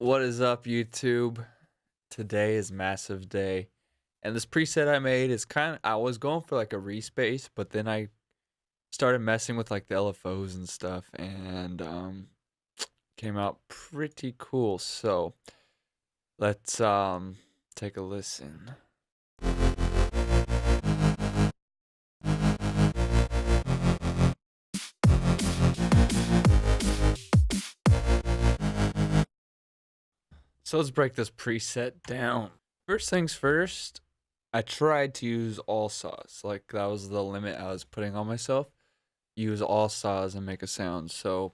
What is up, YouTube? Today is massive day. And this preset I made is I was going for like a respace, but then I started messing with like the LFOs and stuff and came out pretty cool. So, let's take a listen. So, let's break this preset down. First things first, I tried to use all saws. Like that was the limit I was putting on myself. Use all saws and make a sound. So,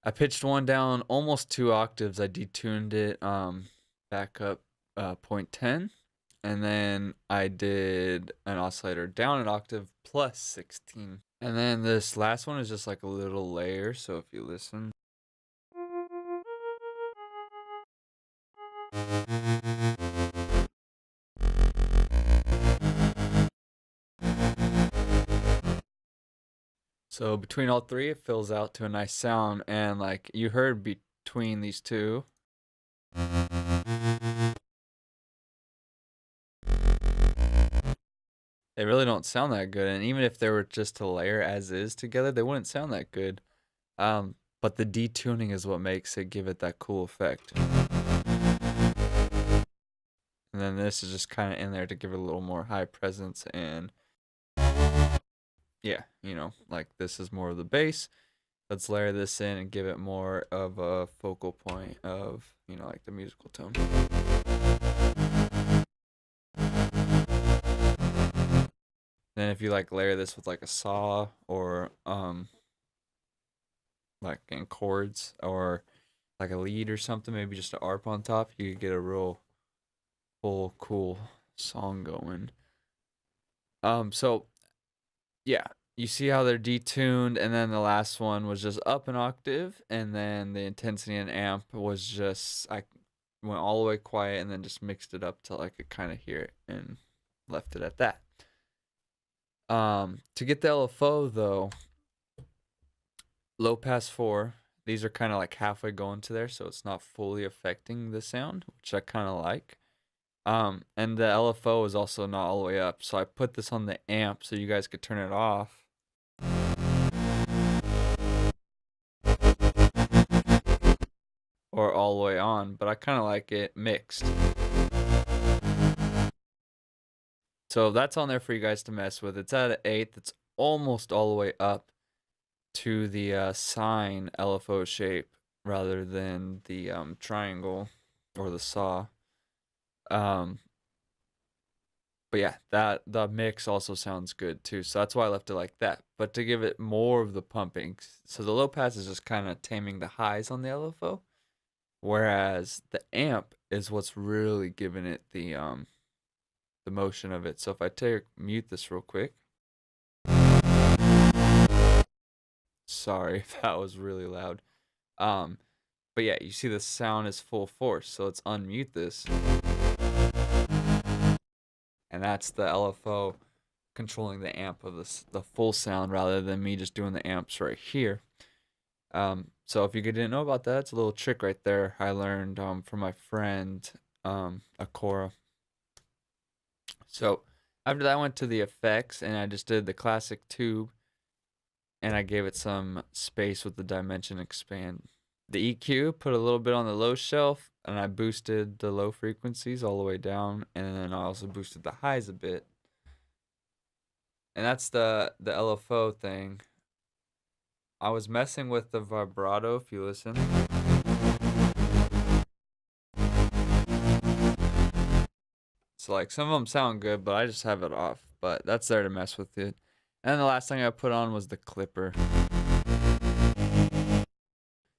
I pitched one down almost 2 octaves. I detuned it back up 0.10, and then I did an oscillator down an octave plus 16. And then this last one is just like a little layer, so if you listen. So between all three, it fills out to a nice sound, and like you heard between these two. They really don't sound that good, and even if they were just to layer as is together, they wouldn't sound that good. But the detuning is what makes it give it that cool effect. And then this is just kind of in there to give it a little more high presence, and yeah, like this is more of the bass. Let's layer this in and give it more of a focal point of, like the musical tone. Then if you like layer this with like a saw or like in chords or like a lead or something, maybe just an arp on top, you could get a real full cool song going. So yeah, you see how they're detuned, and then the last one was just up an octave, and then the intensity and amp was just I went all the way quiet and then just mixed it up till I could kind of hear it and left it at that. To get the LFO though, low pass 4. These are kind of like halfway going to there, so it's not fully affecting the sound, which I kind of like. And the LFO is also not all the way up, so I put this on the amp so you guys could turn it off. Or all the way on, but I kind of like it mixed. So that's on there for you guys to mess with. It's at an 8th. It's almost all the way up to the sine LFO shape rather than the triangle or the saw. But yeah, the mix also sounds good too. So that's why I left it like that. But to give it more of the pumping, so the low pass is just kind of taming the highs on the LFO, whereas the amp is what's really giving it the motion of it. So if I mute this real quick. Sorry if that was really loud. But yeah, you see the sound is full force. So let's unmute this. And that's the LFO controlling the amp of the full sound rather than me just doing the amps right here. So if you didn't know about that, it's a little trick right there I learned from my friend Akora. So after that, I went to the effects and I just did the classic tube, and I gave it some space with the dimension expand. The EQ, put a little bit on the low shelf, and I boosted the low frequencies all the way down, and then I also boosted the highs a bit. And that's the LFO thing. I was messing with the vibrato, if you listen. So like some of them sound good, but I just have it off. But that's there to mess with it. And the last thing I put on was the clipper.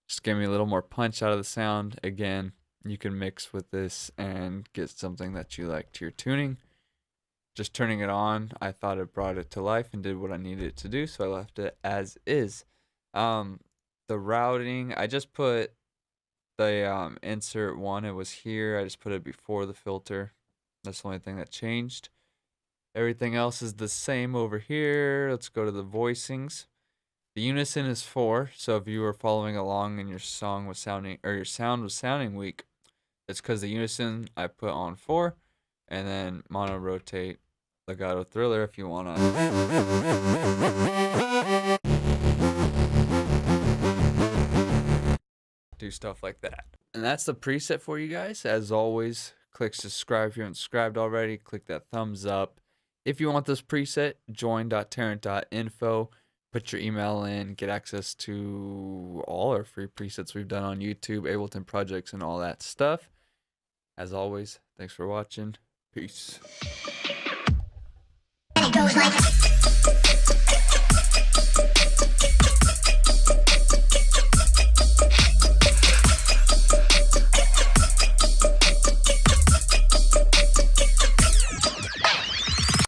Just give me a little more punch out of the sound. Again, you can mix with this and get something that you like to your tuning. Just turning it on, I thought it brought it to life and did what I needed it to do, so I left it as is. The routing, I just put the insert one. It was here. I just put it before the filter. That's the only thing that changed. Everything else is the same over here. Let's go to the voicings. The unison is 4, so if you were following along and your sound was sounding weak, it's because the unison I put on 4, and then mono rotate legato thriller if you wanna do stuff like that. And that's the preset for you guys. As always, click subscribe if you haven't subscribed already. Click that thumbs up. If you want this preset, join.tarant.info. Put your email in, get access to all our free presets we've done on YouTube, Ableton projects, and all that stuff. As always, thanks for watching. Peace. And it goes like